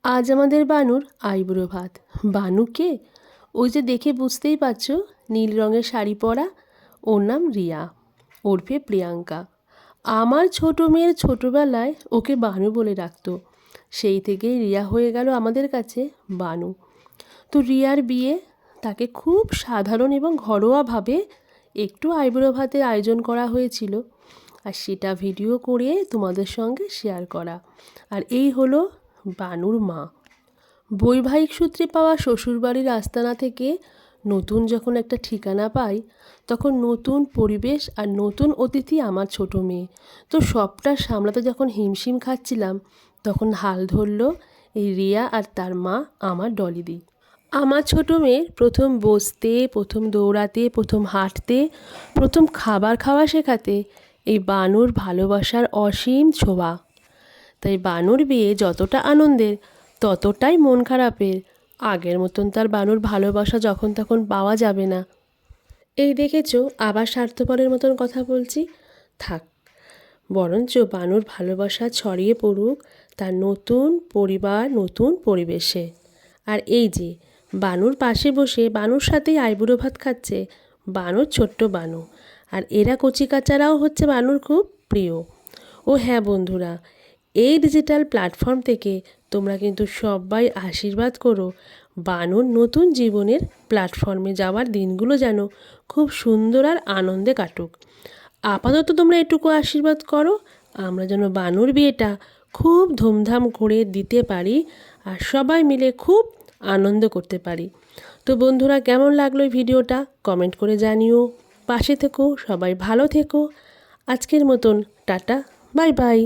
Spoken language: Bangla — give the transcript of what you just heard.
আজ আমাদের বানুর আইবুড়ো ভাত। বানু কে? ওই যে দেখে বুঝতেই পারছো, নীল রঙের শাড়ি পরা। ওর নাম রিয়া, ওরফে প্রিয়াঙ্কা। আমার ছোট মেয়ের ছোটোবেলায় ওকে বানু বলে ডাকতো। সেই থেকেই রিয়া হয়ে গেল আমাদের কাছে বানু। তো রিয়ার বিয়ে, তাকে খুব সাধারণ এবং ঘরোয়াভাবে একটু আইবুড়ো ভাতের আয়োজন করা হয়েছিল, আর সেটা ভিডিও করে তোমাদের সঙ্গে শেয়ার করা। আর এই হলো বানুর মা। বৈবাহিক সূত্রে পাওয়া শ্বশুরবাড়ির আস্তানা থেকে নতুন যখন একটা ঠিকানা পাই, তখন নতুন পরিবেশ আর নতুন অতিথি আমার ছোট মেয়ে। তো সবটা সামলাতে যখন হিমশিম খাচ্ছিলাম, তখন হাল ধরলো এই রিয়া আর তার মা আমার ডলিদি। আমার ছোট মেয়ের প্রথম বসতে, প্রথম দৌড়াতে, প্রথম হাঁটতে, প্রথম খাবার খাওয়া শেখাতে এই বানুর ভালোবাসার অসীম ছোঁয়া। তাই বানুর বিয়ে যতটা আনন্দের, ততটাই মন খারাপের। আগের মতন তার বানুর ভালোবাসা যখন তখন পাওয়া যাবে না। এই দেখেছো, আবার স্বার্থপরের মতন কথা বলছি। থাক, বরঞ্চ বানুর ভালোবাসা ছড়িয়ে পড়ুক তার নতুন পরিবার, নতুন পরিবেশে। আর এই যে বানুর পাশে বসে বানুর সাথেই আইবুড়ো ভাত খাচ্ছে বানুর ছোট্ট বানু। আর এরা কচিকাচারাও হচ্ছে বানুর খুব প্রিয়। ও হ্যাঁ বন্ধুরা, এই ডিজিটাল প্ল্যাটফর্ম থেকে তোমরা কিন্তু সবাই আশীর্বাদ করো বানুর নতুন জীবনের প্ল্যাটফর্মে যাওয়ার দিনগুলো যেন খুব সুন্দর আর আনন্দে কাটুক। আপাতত তোমরা এটুকু আশীর্বাদ করো, আমরা যেন বানুর বিয়েটা খুব ধুমধাম করে দিতে পারি আর সবাই মিলে খুব আনন্দ করতে পারি। তো বন্ধুরা, কেমন লাগলো এই ভিডিওটা কমেন্ট করে জানিও। পাশে থেকো, সবাই ভালো থেকো। আজকের মতন টাটা, বাই বাই।